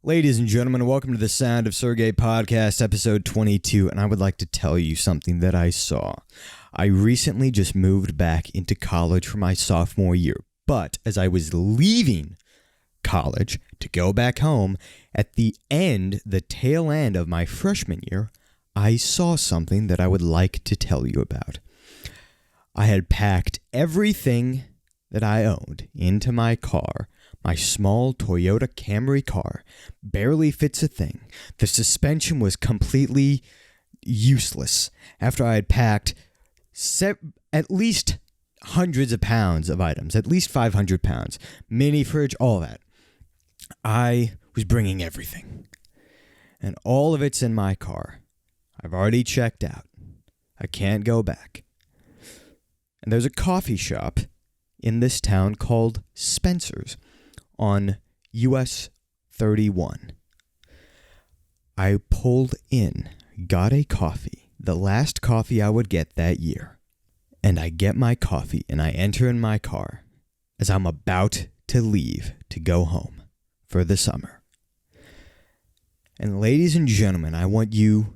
Ladies and gentlemen, welcome to the Sound of Sergey podcast, episode 22, and I would like to tell you something that I saw. I recently just moved back into college for my sophomore year, but as I was leaving college to go back home, at the tail end of my freshman year, I saw something that I would like to tell you about. I had packed everything that I owned into my car. My small Toyota Camry car barely fits a thing. The suspension was completely useless after I had packed at least hundreds of pounds of items, at least 500 pounds, mini fridge, all that. I was bringing everything, and all of it's in my car. I've already checked out. I can't go back. And there's a coffee shop in this town called Spencer's on US 31. I pulled in, got a coffee, the last coffee I would get that year. And I get my coffee and I enter in my car as I'm about to leave to go home for the summer. And ladies and gentlemen, I want you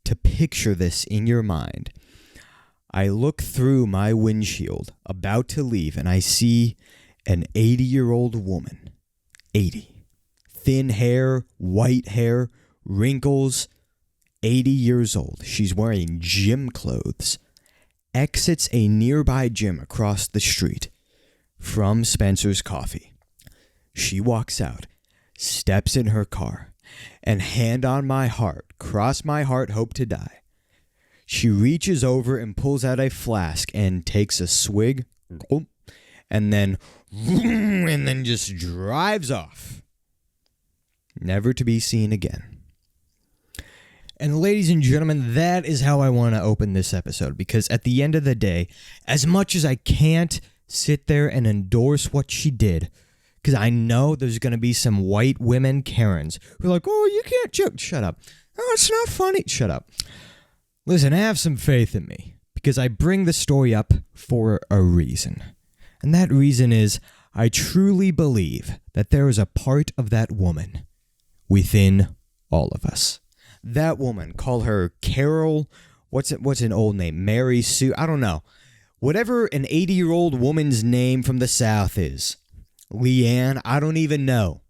to picture this in your mind. I look through my windshield about to leave and I see an 80-year-old woman, 80, thin hair, white hair, wrinkles, 80 years old. She's wearing gym clothes, exits a nearby gym across the street from Spencer's Coffee. She walks out, steps in her car, and hand on my heart, cross my heart, hope to die. She reaches over and pulls out a flask and takes a swig, and then just drives off, never to be seen again. And ladies and gentlemen, that is how I want to open this episode, because at the end of the day, as much as I can't sit there and endorse what she did, because I know there's going to be some white women Karens who are like, oh, you can't joke. Shut up. Oh, it's not funny. Shut up. Listen, have some faith in me, because I bring the story up for a reason. And that reason is I truly believe that there is a part of that woman within all of us. That woman, call her Carol, what's an old name? Mary Sue, I don't know. Whatever an 80-year-old woman's name from the South is. LeAnn, I don't even know.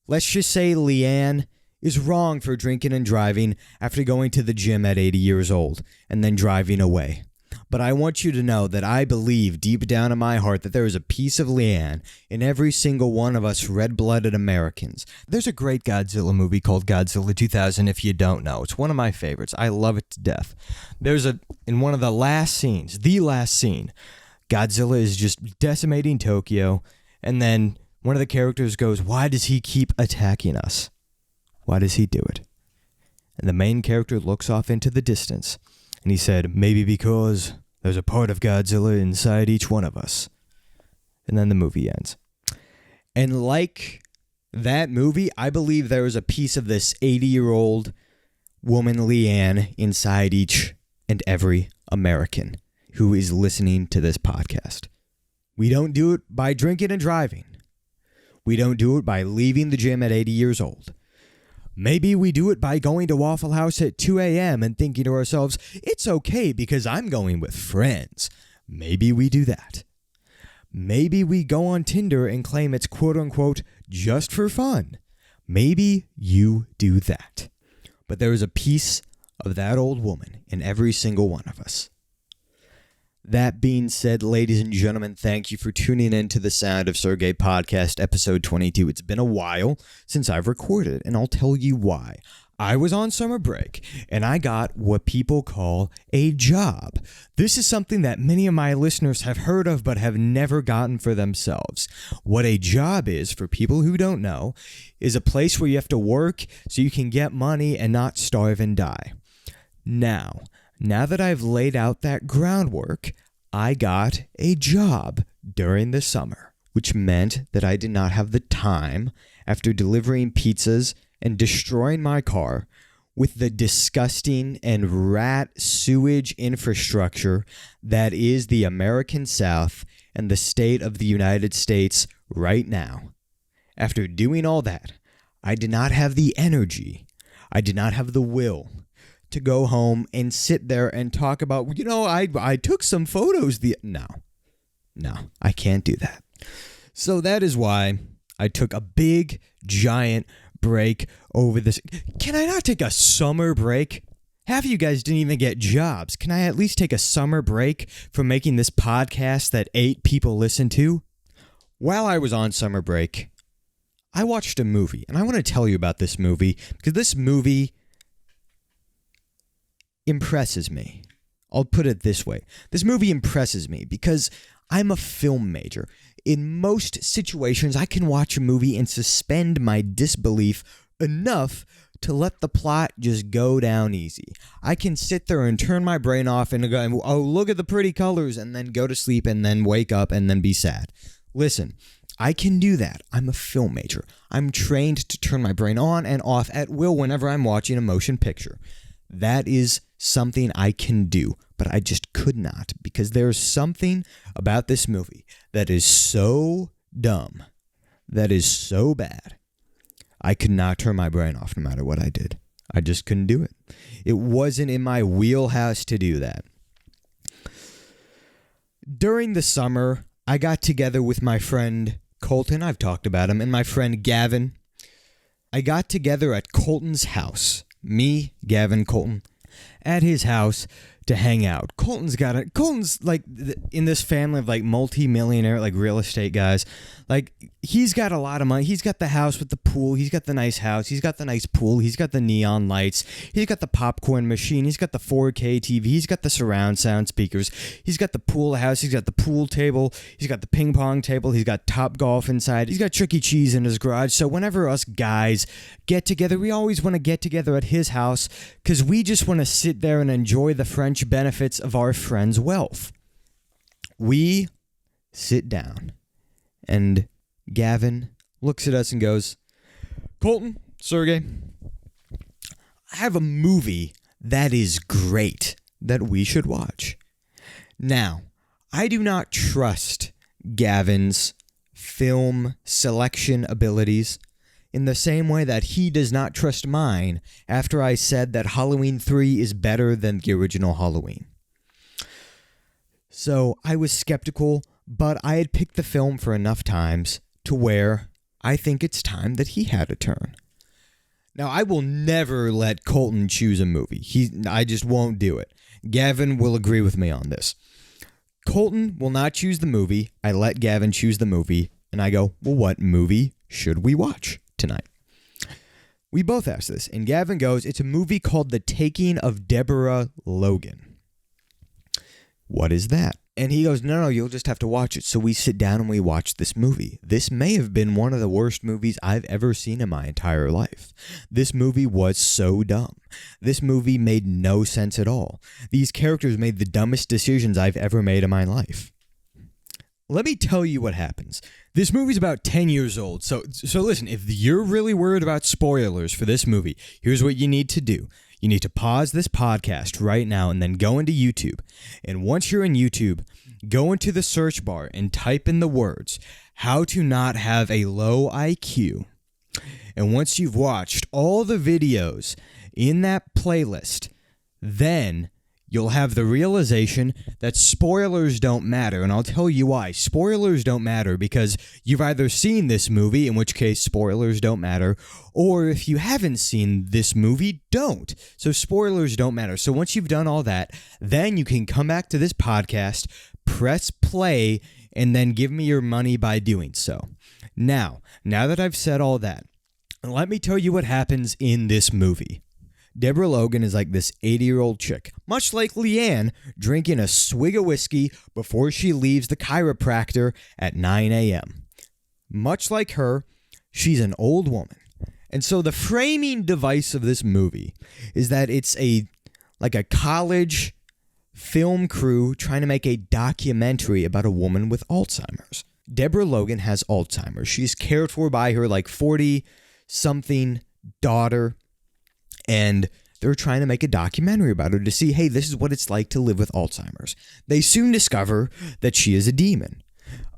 Let's just say LeAnn is wrong for drinking and driving after going to the gym at 80 years old and then driving away. But I want you to know that I believe deep down in my heart that there is a piece of LeAnn in every single one of us red-blooded Americans. There's a great Godzilla movie called Godzilla 2000 if you don't know. It's one of my favorites. I love it to death. In one of the last scenes, Godzilla is just decimating Tokyo, and then one of the characters goes, why does he keep attacking us? Why does he do it? And the main character looks off into the distance, and he said, maybe because there's a part of Godzilla inside each one of us. And then the movie ends. And like that movie, I believe there is a piece of this 80-year-old woman, LeAnn, inside each and every American who is listening to this podcast. We don't do it by drinking and driving. We don't do it by leaving the gym at 80 years old. Maybe we do it by going to Waffle House at 2 a.m. and thinking to ourselves, it's okay because I'm going with friends. Maybe we do that. Maybe we go on Tinder and claim it's quote-unquote just for fun. Maybe you do that. But there is a piece of that old woman in every single one of us. That being said, ladies and gentlemen, thank you for tuning in to the Sound of Sergey podcast, episode 22. It's been a while since I've recorded, and I'll tell you why. I was on summer break, and I got what people call a job. This is something that many of my listeners have heard of but have never gotten for themselves. What a job is, for people who don't know, is a place where you have to work so you can get money and not starve and die. Now that I've laid out that groundwork, I got a job during the summer, which meant that I did not have the time after delivering pizzas and destroying my car with the disgusting and rat sewage infrastructure that is the American South and the state of the United States right now. After doing all that, I did not have the energy. I did not have the will to go home and sit there and talk about, I took some photos. No, I can't do that. So that is why I took a big, giant break over this. Can I not take a summer break? Half of you guys didn't even get jobs. Can I at least take a summer break from making this podcast that 8 people listen to? While I was on summer break, I watched a movie, and I want to tell you about this movie because this movie impresses me. I'll put it this way. This movie impresses me because I'm a film major. In most situations, I can watch a movie and suspend my disbelief enough to let the plot just go down easy. I can sit there and turn my brain off and go, oh, look at the pretty colors, and then go to sleep and then wake up and then be sad. Listen, I can do that. I'm a film major. I'm trained to turn my brain on and off at will whenever I'm watching a motion picture. That is something I can do, but I just could not because there's something about this movie that is so dumb, that is so bad. I could not turn my brain off no matter what I did. I just couldn't do it. It wasn't in my wheelhouse to do that. During the summer, I got together with my friend Colton, I've talked about him, and my friend Gavin. I got together at Colton's house. Me, Gavin, Colton, at his house to hang out. Colton's like in this family of like multi-millionaire like real estate guys. Like he's got a lot of money. He's got the house with the pool. He's got the nice house. He's got the nice pool. He's got the neon lights. He's got the popcorn machine. He's got the 4K TV. He's got the surround sound speakers. He's got the pool house. He's got the pool table. He's got the ping pong table. He's got Top Golf inside. He's got Chuck E. Cheese in his garage. So whenever us guys get together, we always want to get together at his house because we just want to sit there and enjoy the French benefits of our friend's wealth. We sit down and Gavin looks at us and goes, Colton, Sergey, I have a movie that is great that we should watch. Now, I do not trust Gavin's film selection abilities in the same way that he does not trust mine after I said that Halloween 3 is better than the original Halloween. So I was skeptical, but I had picked the film for enough times to where I think it's time that he had a turn. Now, I will never let Colton choose a movie. I just won't do it. Gavin will agree with me on this. Colton will not choose the movie. I let Gavin choose the movie, and I go, well, what movie should we watch tonight? We both ask this, and Gavin goes, it's a movie called The Taking of Deborah, Logan. What is that? And he goes, no, you'll just have to watch it. So we sit down and we watch this movie. This may have been one of the worst movies I've ever seen in my entire life. This movie was so dumb. This movie made no sense at all. These characters made the dumbest decisions I've ever made in my life. Let me tell you what happens. This movie's about 10 years old. So listen, if you're really worried about spoilers for this movie, here's what you need to do. You need to pause this podcast right now and then go into YouTube. And once you're in YouTube, go into the search bar and type in the words, how to not have a low IQ. And once you've watched all the videos in that playlist, then you'll have the realization that spoilers don't matter. And I'll tell you why. Spoilers don't matter because you've either seen this movie, in which case spoilers don't matter, or if you haven't seen this movie, don't. So spoilers don't matter. So once you've done all that, then you can come back to this podcast, press play, and then give me your money by doing so. Now that I've said all that, let me tell you what happens in this movie. Deborah Logan is like this 80-year-old chick, much like LeAnn, drinking a swig of whiskey before she leaves the chiropractor at 9 a.m. Much like her, she's an old woman. And so the framing device of this movie is that it's like a college film crew trying to make a documentary about a woman with Alzheimer's. Deborah Logan has Alzheimer's. She's cared for by her like 40-something daughter. And they're trying to make a documentary about her to see, hey, this is what it's like to live with Alzheimer's. They soon discover that she is a demon.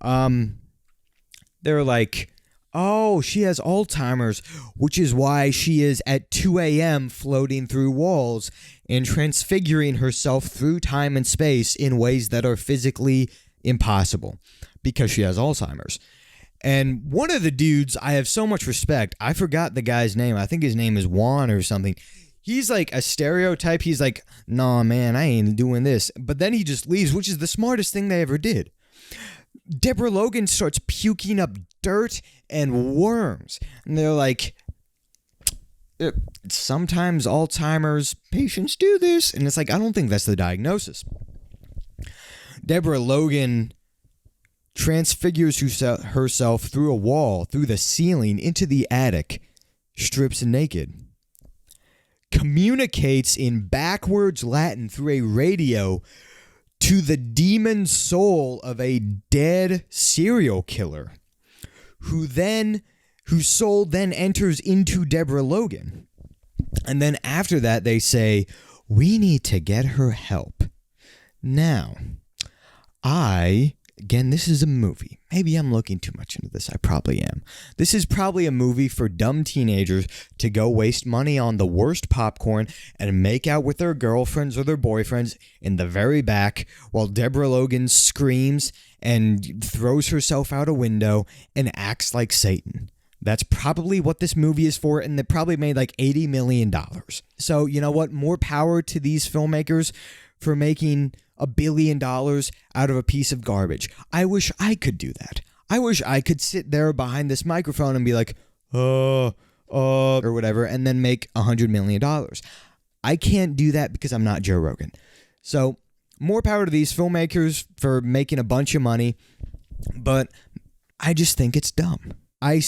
They're like, Oh, she has Alzheimer's, which is why she is at 2 a.m. floating through walls and transfiguring herself through time and space in ways that are physically impossible because she has Alzheimer's. And one of the dudes, I have so much respect. I forgot the guy's name. I think his name is Juan or something. He's like a stereotype. He's like, nah, man, I ain't doing this. But then he just leaves, which is the smartest thing they ever did. Deborah Logan starts puking up dirt and worms. And they're like, sometimes Alzheimer's patients do this. And it's like, I don't think that's the diagnosis. Deborah Logan transfigures herself through a wall, through the ceiling, into the attic, strips naked, communicates in backwards Latin through a radio to the demon soul of a dead serial killer, whose soul then enters into Deborah Logan. And then after that, they say, we need to get her help. Now, again, this is a movie. Maybe I'm looking too much into this. I probably am. This is probably a movie for dumb teenagers to go waste money on the worst popcorn and make out with their girlfriends or their boyfriends in the very back while Deborah Logan screams and throws herself out a window and acts like Satan. That's probably what this movie is for, and they probably made like $80 million. So, you know what? More power to these filmmakers for making $1 billion out of a piece of garbage. I wish I could do that. I wish I could sit there behind this microphone and be like, or whatever, and then make $100 million. I can't do that because I'm not Joe Rogan. So more power to these filmmakers for making a bunch of money, but I just think it's dumb. I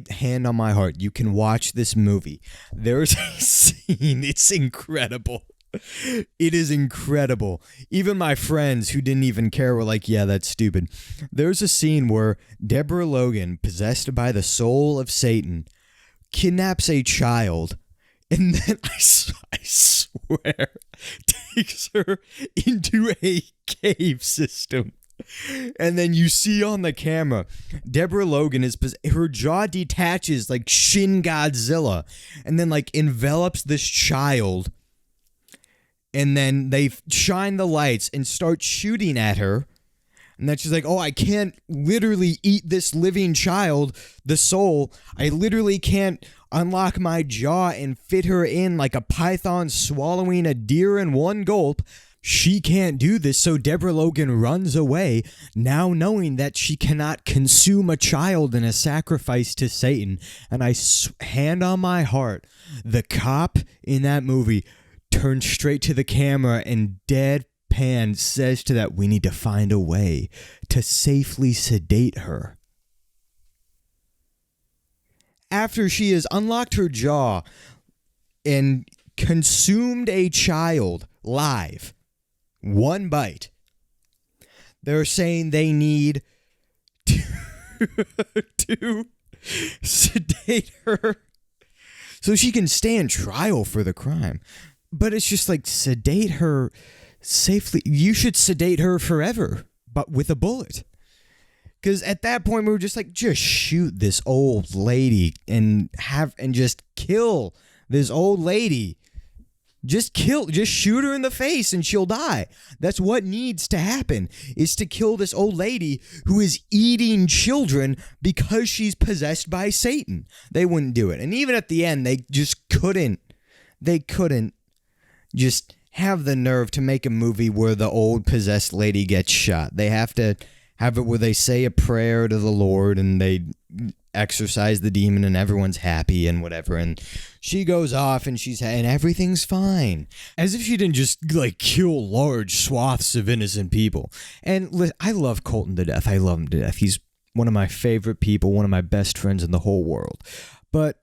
hand on my heart, you can watch this movie. There's a scene, it's incredible. It is incredible. Even my friends who didn't even care were like, yeah, that's stupid. There's a scene where Deborah Logan, possessed by the soul of Satan, kidnaps a child and then, I swear, takes her into a cave system. And then you see on the camera, Deborah Logan her jaw detaches like Shin Godzilla and then like envelops this child. And then they shine the lights and start shooting at her. And then she's like, oh, I can't literally eat this living child, the soul. I literally can't unlock my jaw and fit her in like a python swallowing a deer in one gulp. She can't do this, so Deborah Logan runs away, now knowing that she cannot consume a child in a sacrifice to Satan. And hand on my heart, the cop in that movie turns straight to the camera and deadpan says to that, we need to find a way to safely sedate her. After she has unlocked her jaw and consumed a child live, one bite, they're saying they need to sedate her so she can stand trial for the crime. But it's just like, sedate her safely. You should sedate her forever, but with a bullet. Because at that point, we were just like, just shoot this old lady and just kill this old lady. Just shoot her in the face and she'll die. That's what needs to happen, is to kill this old lady who is eating children because she's possessed by Satan. They wouldn't do it. And even at the end, they just couldn't. They couldn't just have the nerve to make a movie where the old possessed lady gets shot. They have to have it where they say a prayer to the Lord and they exorcise the demon and everyone's happy and whatever, and she goes off and and everything's fine, as if she didn't just like kill large swaths of innocent people. And I love Colton to death. I love him to death. He's one of my favorite people, one of my best friends in the whole world. But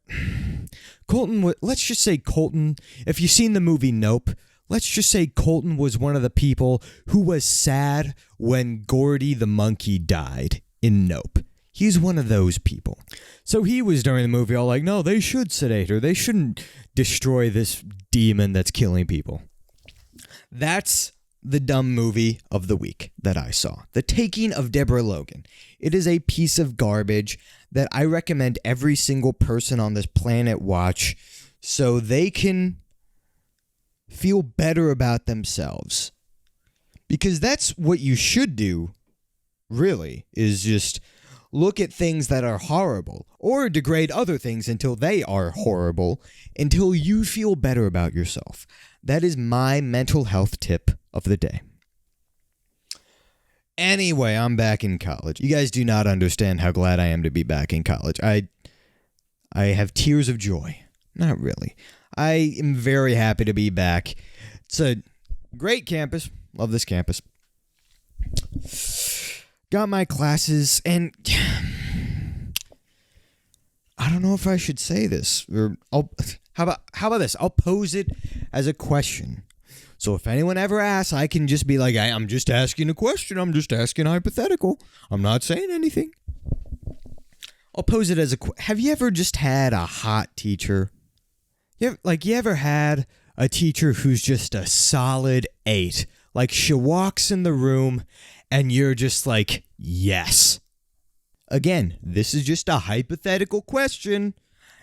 Colton, let's just say Colton, if you've seen the movie Nope, let's just say Colton was one of the people who was sad when Gordy the monkey died in Nope. He's one of those people. So he was during the movie all like, no, they should sedate her. They shouldn't destroy this demon that's killing people. That's the dumb movie of the week that I saw. The Taking of Deborah Logan. It is a piece of garbage that I recommend every single person on this planet watch so they can feel better about themselves. Because that's what you should do, really, is just look at things that are horrible or degrade other things until they are horrible, until you feel better about yourself. That is my mental health tip of the day. Anyway, I'm back in college. You guys do not understand how glad I am to be back in college. I have tears of joy. Not really. I am very happy to be back. It's a great campus. Love this campus. Got my classes, and I don't know if I should say this. Or how about this? I'll pose it as a question. So if anyone ever asks, I can just be like, I'm just asking a question. I'm just asking hypothetical. I'm not saying anything. I'll pose it as have you ever just had a hot teacher? You ever had a teacher who's just a solid 8? Like, she walks in the room and you're just like, yes. Again, this is just a hypothetical question.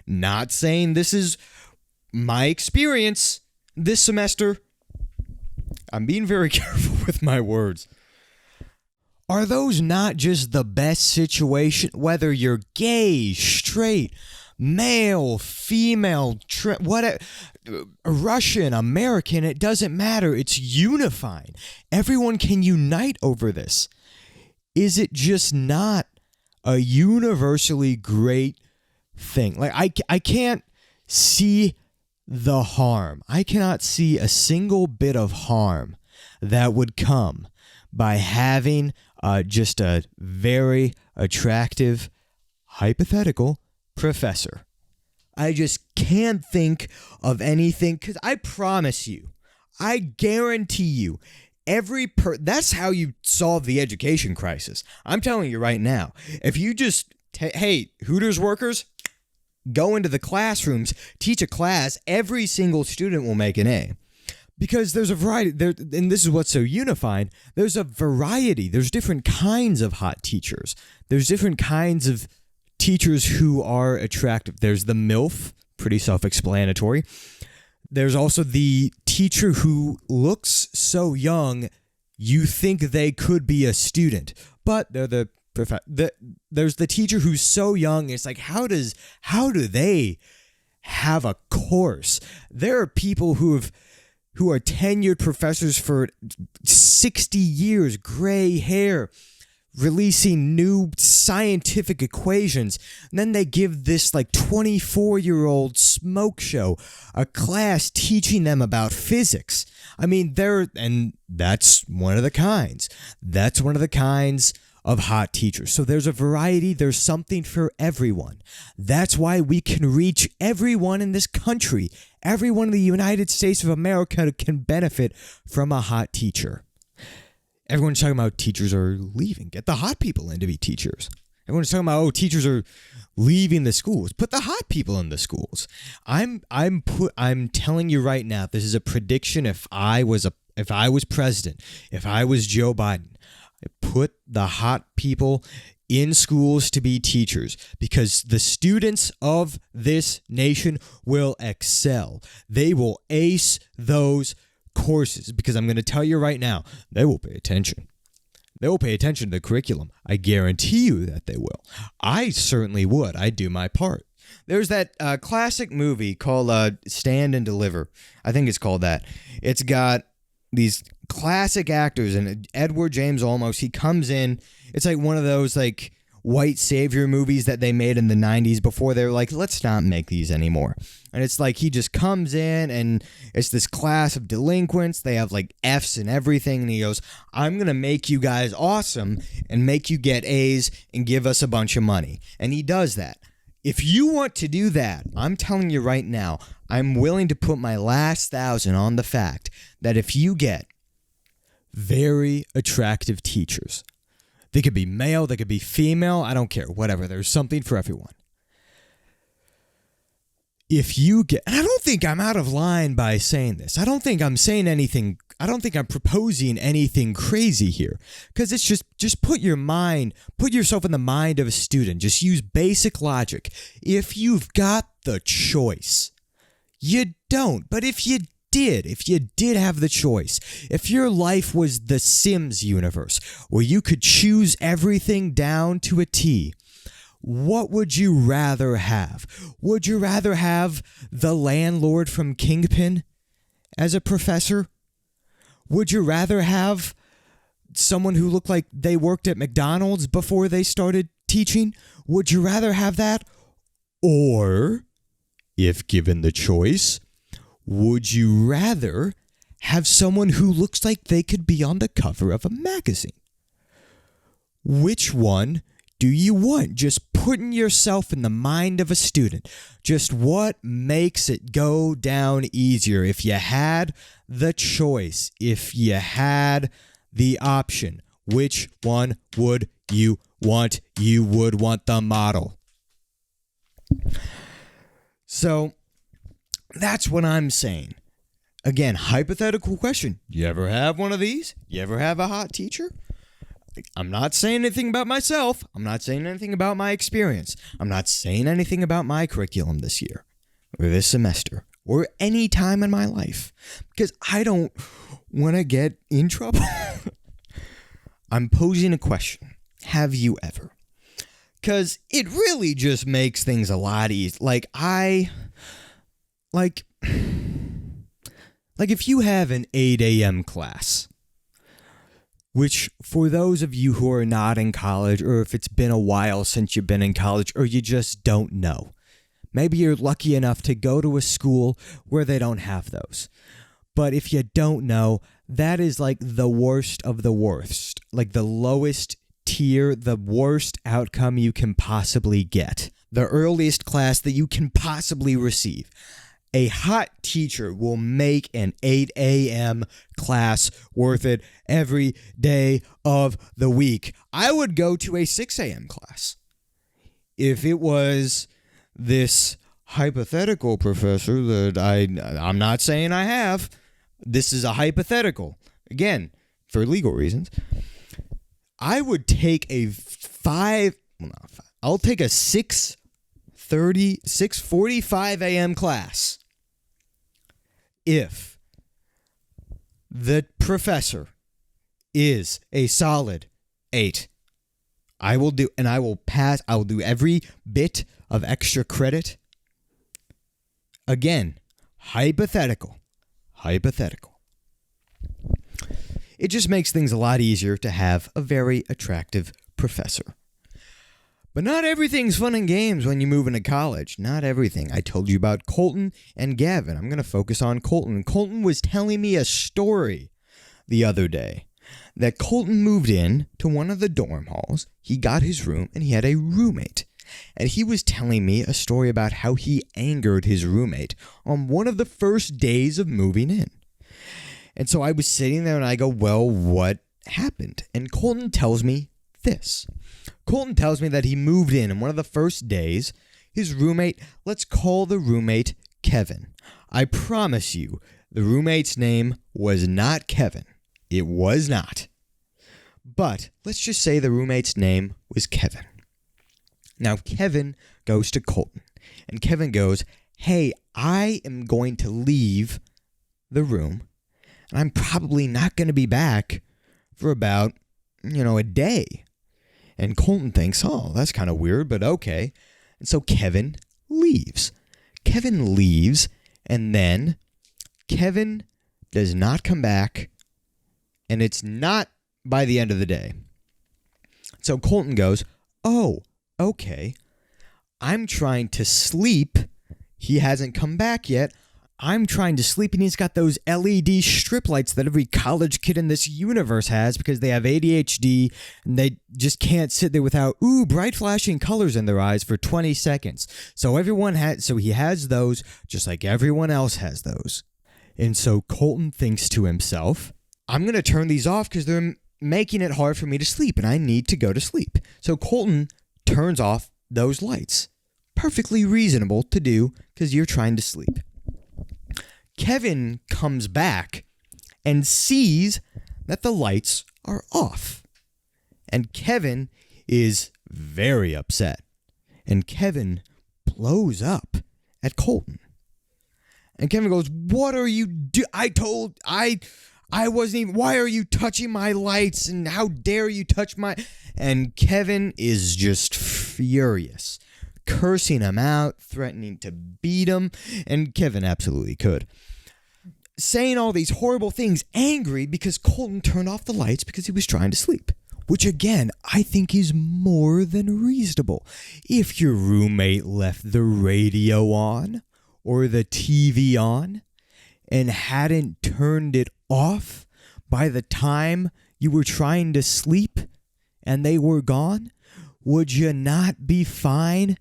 Not saying this is my experience this semester. I'm being very careful with my words. Are those not just the best situation, whether you're gay, straight, male, female, whatever, Russian, American, it doesn't matter. It's unifying. Everyone can unite over this. Is it just not a universally great thing? Like, I can't see the harm. I cannot see a single bit of harm that would come by having just a very attractive, hypothetical professor. I just can't think of anything, because I promise you, I guarantee you, that's how you solve the education crisis. I'm telling you right now. If you just, hey, Hooters workers, go into the classrooms, teach a class, every single student will make an A. Because there's a variety, and this is what's so unifying, there's a variety. There's different kinds of hot teachers. There's different kinds of teachers who are attractive. There's the MILF, pretty self-explanatory. There's also the teacher who looks so young, you think they could be a student, but they're there's the teacher who's so young, it's like, how do they have a course? There are people who are tenured professors for 60 years, gray hair, releasing new scientific equations. And then they give this like 24-year-old smoke show a class teaching them about physics. I mean, and that's one of the kinds. That's one of the kinds of hot teachers. So there's a variety. There's something for everyone. That's why we can reach everyone in this country. Everyone in the United States of America can benefit from a hot teacher. Everyone's talking about teachers are leaving. Get the hot people in to be teachers. Everyone's talking about, teachers are leaving the schools. Put the hot people in the schools. I'm telling you right now, this is a prediction. If I was president, if I was Joe Biden, I put the hot people in schools to be teachers, because the students of this nation will excel. They will ace those courses, because I'm going to tell you right now, they will pay attention. They will pay attention to the curriculum. I guarantee you that they will. I certainly would. I'd do my part. There's that classic movie called Stand and Deliver. I think it's called that. It's got these classic actors, and Edward James Olmos, he comes in. It's like one of those like white savior movies that they made in the 90s before they were like, let's not make these anymore. And it's like he just comes in, and it's this class of delinquents. They have like F's and everything, and he goes, I'm going to make you guys awesome and make you get A's and give us a bunch of money. And he does that. If you want to do that, I'm telling you right now, I'm willing to put my last 1,000 on the fact that if you get very attractive teachers, they could be male, they could be female, I don't care, whatever, there's something for everyone. If you get, and I don't think I'm out of line by saying this, I don't think I'm saying anything I don't think I'm proposing anything crazy here, because it's just put yourself in the mind of a student. Just use basic logic. If you've got the choice, you don't. But if you did have the choice, if your life was the Sims universe where you could choose everything down to a T, what would you rather have? Would you rather have the landlord from Kingpin as a professor? Would you rather have someone who looked like they worked at McDonald's before they started teaching? Would you rather have that? Or, if given the choice, would you rather have someone who looks like they could be on the cover of a magazine? Which one do you want? Just putting yourself in the mind of a student. Just what makes it go down easier if you had the choice, if you had the option? Which one would you want? You would want the model. So that's what I'm saying. Again, hypothetical question. You ever have one of these? You ever have a hot teacher? I'm not saying anything about myself. I'm not saying anything about my experience. I'm not saying anything about my curriculum this year or this semester or any time in my life, because I don't want to get in trouble. I'm posing a question. Have you ever? Because it really just makes things a lot easier. Like if you have an 8 a.m. class, which for those of you who are not in college, or if it's been a while since you've been in college, or you just don't know, maybe you're lucky enough to go to a school where they don't have those. But if you don't know, that is like the worst of the worst, like the lowest tier, the worst outcome you can possibly get, the earliest class that you can possibly receive. A hot teacher will make an 8 a.m. class worth it every day of the week. I would go to a 6 a.m. class if it was this hypothetical professor that I'm not saying I have. This is a hypothetical. Again, for legal reasons. I would take I'll take a 6:45 a.m. class if the professor is a solid 8. I will do every bit of extra credit. Again, hypothetical. It just makes things a lot easier to have a very attractive professor. But not everything's fun and games when you move into college. Not everything. I told you about Colton and Gavin. I'm going to focus on Colton. Colton was telling me a story the other day that Colton moved in to one of the dorm halls. He got his room and he had a roommate. And he was telling me a story about how he angered his roommate on one of the first days of moving in. And so I was sitting there and I go, well, what happened? And Colton tells me this. Colton tells me that he moved in and one of the first days, his roommate, let's call the roommate Kevin. I promise you, the roommate's name was not Kevin. It was not. But let's just say the roommate's name was Kevin. Now, Kevin goes to Colton, and Kevin goes, hey, I am going to leave the room, and I'm probably not going to be back for about, a day. And Colton thinks, oh, that's kind of weird, but okay. And so Kevin leaves. And then Kevin does not come back, and it's not by the end of the day. So Colton goes, oh, okay, I'm trying to sleep. He hasn't come back yet. I'm trying to sleep, and he's got those LED strip lights that every college kid in this universe has because they have ADHD and they just can't sit there without, bright flashing colors in their eyes for 20 seconds. So he has those just like everyone else has those. And so Colton thinks to himself, I'm going to turn these off because they're making it hard for me to sleep and I need to go to sleep. So Colton turns off those lights. Perfectly reasonable to do because you're trying to sleep. Kevin comes back and sees that the lights are off. And Kevin is very upset. And Kevin blows up at Colton. And Kevin goes, "What are you I wasn't even, why are you touching my lights? And how dare you touch my..." And Kevin is just furious, cursing him out, threatening to beat him. And Kevin absolutely could. Saying all these horrible things, angry because Colton turned off the lights because he was trying to sleep. Which, again, I think is more than reasonable. If your roommate left the radio on or the TV on and hadn't turned it off by the time you were trying to sleep and they were gone, would you not be fine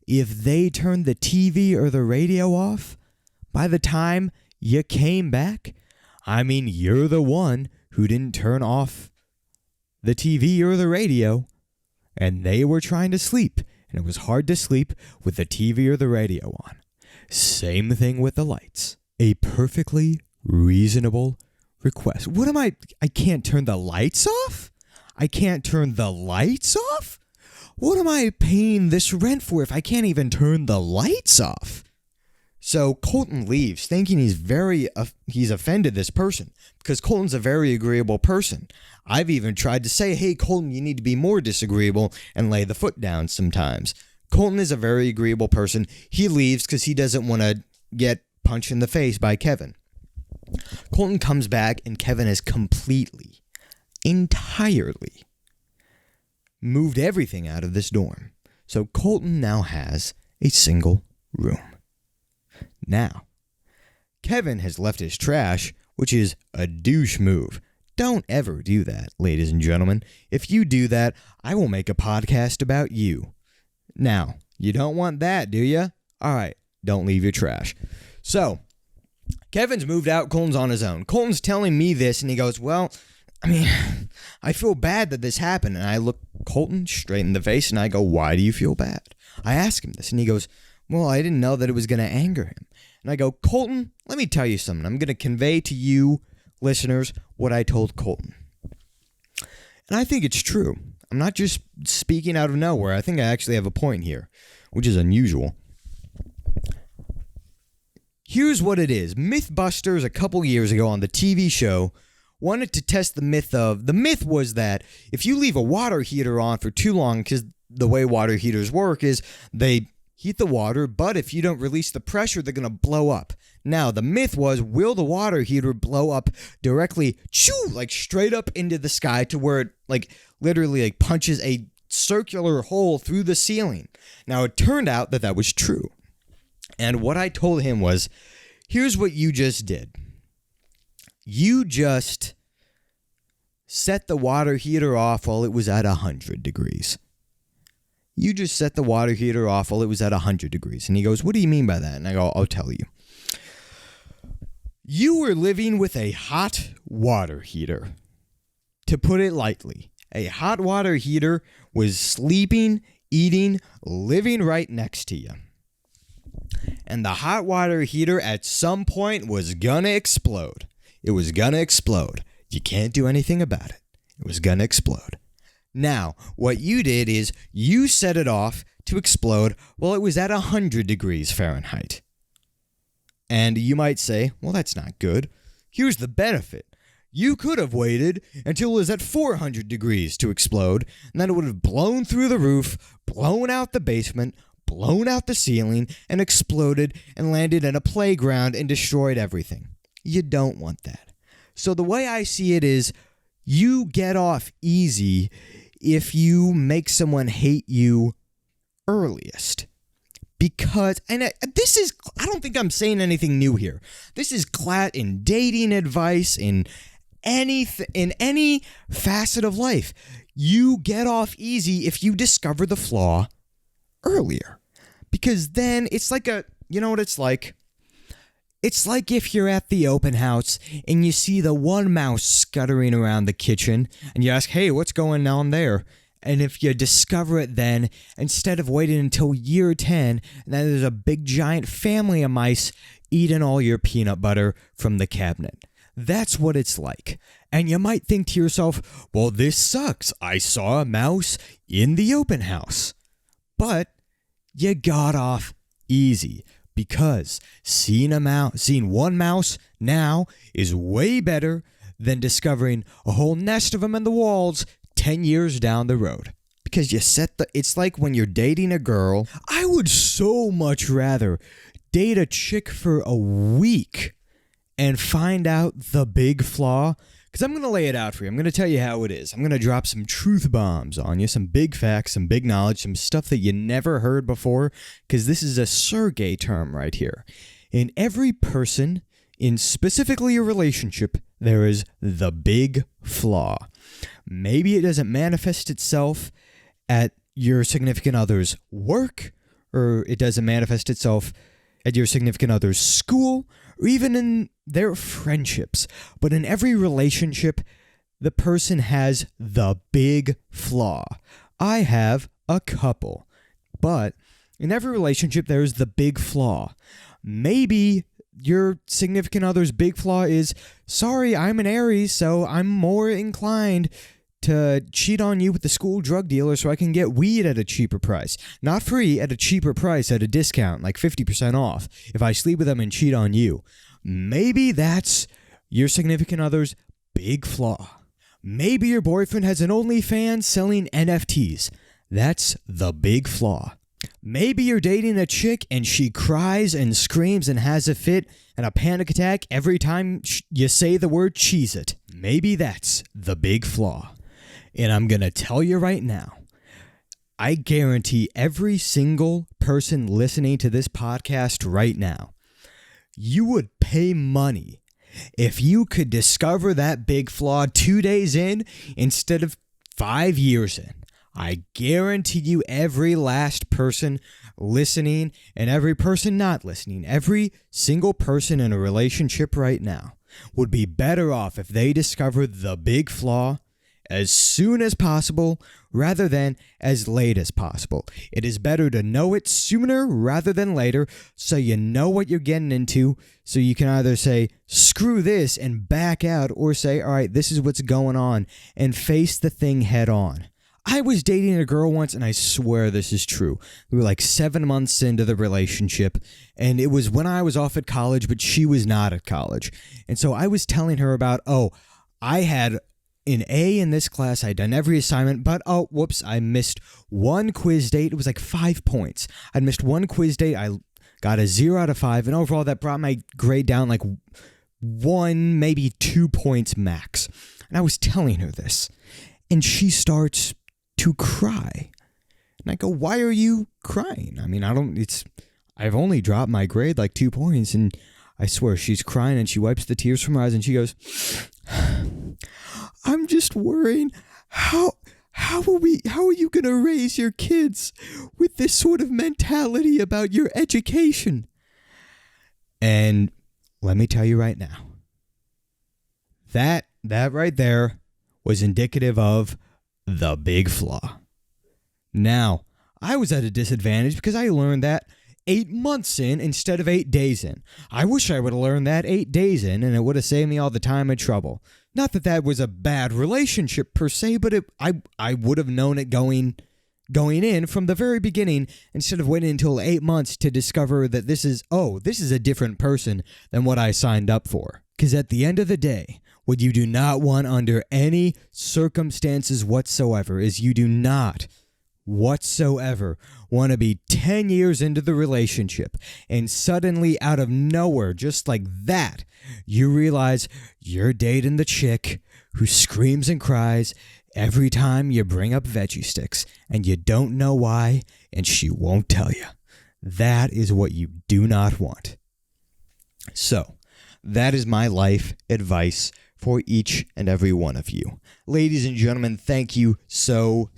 if they turned the TV or the radio off by the time you came back? I mean, you're the one who didn't turn off the TV or the radio, and they were trying to sleep, and it was hard to sleep with the TV or the radio on. Same thing with the lights. A perfectly reasonable request. I can't turn the lights off? I can't turn the lights off? What am I paying this rent for if I can't even turn the lights off? So Colton leaves, thinking he's offended this person, because Colton's a very agreeable person. I've even tried to say, "Hey, Colton, you need to be more disagreeable and lay the foot down sometimes." Colton is a very agreeable person. He leaves because he doesn't want to get punched in the face by Kevin. Colton comes back, and Kevin has completely, entirely moved everything out of this dorm. So Colton now has a single room. Now, Kevin has left his trash, which is a douche move. Don't ever do that, ladies and gentlemen. If you do that, I will make a podcast about you. Now, you don't want that, do you? All right, don't leave your trash. So, Kevin's moved out, Colton's on his own. Colton's telling me this, and he goes, "Well, I feel bad that this happened." And I look Colton straight in the face, and I go, "Why do you feel bad?" I ask him this, and he goes, "Well, I didn't know that it was going to anger him." And I go, "Colton, let me tell you something. I'm going to convey to you, listeners, what I told Colton. And I think it's true. I'm not just speaking out of nowhere. I think I actually have a point here, which is unusual. Here's what it is. Mythbusters, a couple years ago on the TV show, wanted to test the myth was that if you leave a water heater on for too long, because the way water heaters work is they heat the water, but if you don't release the pressure, they're going to blow up. Now, the myth was, will the water heater blow up directly, straight up into the sky to where it, literally punches a circular hole through the ceiling? Now, it turned out that was true. And what I told him was, here's what you just did. You just set the water heater off while it was at 100 degrees. You just set the water heater off while it was at 100 degrees. And he goes, "What do you mean by that?" And I go, "I'll tell you. You were living with a hot water heater. To put it lightly, a hot water heater was sleeping, eating, living right next to you. And the hot water heater at some point was gonna explode. It was gonna explode. You can't do anything about it. It was gonna explode. Now, what you did is you set it off to explode while it was at 100 degrees Fahrenheit. And you might say, well, that's not good. Here's the benefit. You could have waited until it was at 400 degrees to explode, and then it would have blown through the roof, blown out the basement, blown out the ceiling, and exploded and landed in a playground and destroyed everything. You don't want that. So the way I see it is, you get off easy if you make someone hate you earliest. Because, I don't think I'm saying anything new here. This is in dating advice, in any facet of life. You get off easy if you discover the flaw earlier. Because then it's you know what it's like? It's like if you're at the open house and you see the one mouse scuttering around the kitchen and you ask, "Hey, what's going on there?" And if you discover it then, instead of waiting until year 10, and then there's a big giant family of mice eating all your peanut butter from the cabinet. That's what it's like. And you might think to yourself, well, this sucks. I saw a mouse in the open house. But you got off easy because seeing one mouse now is way better than discovering a whole nest of them in the walls 10 years down the road. Because it's like when you're dating a girl. I would so much rather date a chick for a week and find out the big flaw. Because I'm going to lay it out for you. I'm going to tell you how it is. I'm going to drop some truth bombs on you, some big facts, some big knowledge, some stuff that you never heard before. Because this is a Sergey term right here. In every person, in specifically a relationship, there is the big flaw. Maybe it doesn't manifest itself at your significant other's work, or it doesn't manifest itself at your significant other's school, or even in their friendships. But in every relationship, the person has the big flaw. I have a couple, but in every relationship, there's the big flaw. Maybe your significant other's big flaw is, sorry, I'm an Aries, so I'm more inclined to cheat on you with the school drug dealer so I can get weed at a cheaper price. Not free, at a cheaper price, at a discount, like 50% off, if I sleep with them and cheat on you. Maybe that's your significant other's big flaw. Maybe your boyfriend has an OnlyFans selling NFTs. That's the big flaw. Maybe you're dating a chick and she cries and screams and has a fit and a panic attack every time you say the word Cheez-It. Maybe that's the big flaw. And I'm going to tell you right now, I guarantee every single person listening to this podcast right now, you would pay money if you could discover that big flaw 2 days in instead of 5 years in. I guarantee you every last person listening and every person not listening, every single person in a relationship right now would be better off if they discovered the big flaw as soon as possible rather than as late as possible. It is better to know it sooner rather than later so you know what you're getting into, so you can either say, screw this and back out, or say, all right, this is what's going on, and face the thing head on. I was dating a girl once, and I swear this is true. We were like 7 months into the relationship, and it was when I was off at college, but she was not at college. And so I was telling her about, I had an A in this class, I'd done every assignment, but I missed one quiz date. It was like 5 points. I'd missed one quiz date. I got a 0 out of 5, and overall that brought my grade down like 1, maybe 2 points max. And I was telling her this, and she starts to cry. And I go, why are you crying? I mean, I've only dropped my grade like 2 points, and I swear she's crying, and she wipes the tears from her eyes, and she goes, I'm just worrying, how are you going to raise your kids with this sort of mentality about your education? And let me tell you right now, that right there was indicative of the big flaw. Now, I was at a disadvantage because I learned that 8 months in instead of 8 days in. I wish I would have learned that 8 days in, and it would have saved me all the time and trouble. Not that that was a bad relationship per se, but I would have known it going in from the very beginning instead of waiting until 8 months to discover that this is a different person than what I signed up for. Because at the end of the day, what you do not want under any circumstances whatsoever is you do not whatsoever want to be 10 years into the relationship and suddenly out of nowhere, just like that, you realize you're dating the chick who screams and cries every time you bring up veggie sticks and you don't know why and she won't tell you. That is what you do not want. So, that is my life advice for each and every one of you. Ladies and gentlemen, thank you so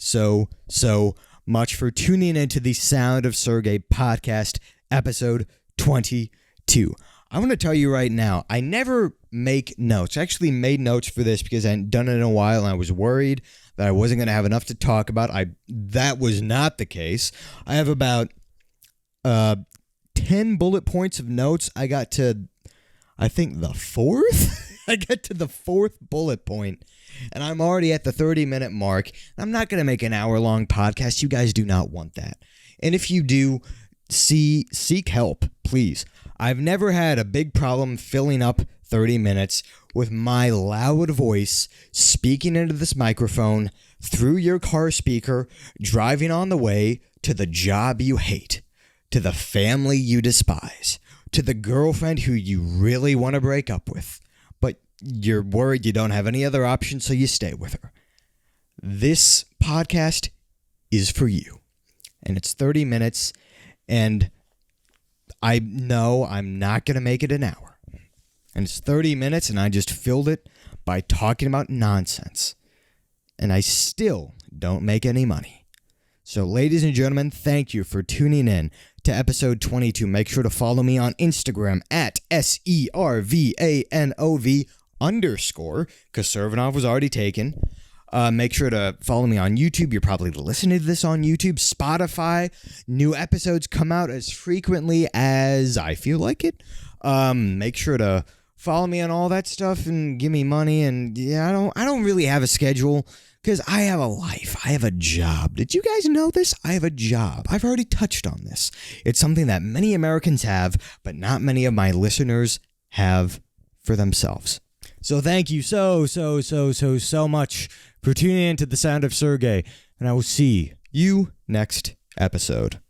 much for tuning into the Sound of Sergey podcast, episode 22. I want to tell you right now, I never make notes. I actually made notes for this because I hadn't done it in a while, and I was worried that I wasn't going to have enough to talk about. That was not the case. I have about 10 bullet points of notes. I got to, I think, the fourth. I get to the fourth bullet point, and I'm already at the 30-minute mark. I'm not going to make an hour-long podcast. You guys do not want that. And if you do, seek help, please. I've never had a big problem filling up 30 minutes with my loud voice speaking into this microphone through your car speaker, driving on the way to the job you hate, to the family you despise, to the girlfriend who you really want to break up with, but you're worried you don't have any other option, so you stay with her. This podcast is for you, and it's 30 minutes, and I know I'm not going to make it an hour. And it's 30 minutes, and I just filled it by talking about nonsense. And I still don't make any money. So, ladies and gentlemen, thank you for tuning in to episode 22. Make sure to follow me on Instagram at SERVANOV_, because Servanov was already taken. Make sure to follow me on YouTube. You're probably listening to this on YouTube. Spotify. New episodes come out as frequently as I feel like it. Make sure to follow me on all that stuff and give me money. And yeah, I don't really have a schedule because I have a life. I have a job. Did you guys know this? I have a job. I've already touched on this. It's something that many Americans have, but not many of my listeners have for themselves. So thank you so much for tuning in to The Sound of Sergey, and I will see you next episode.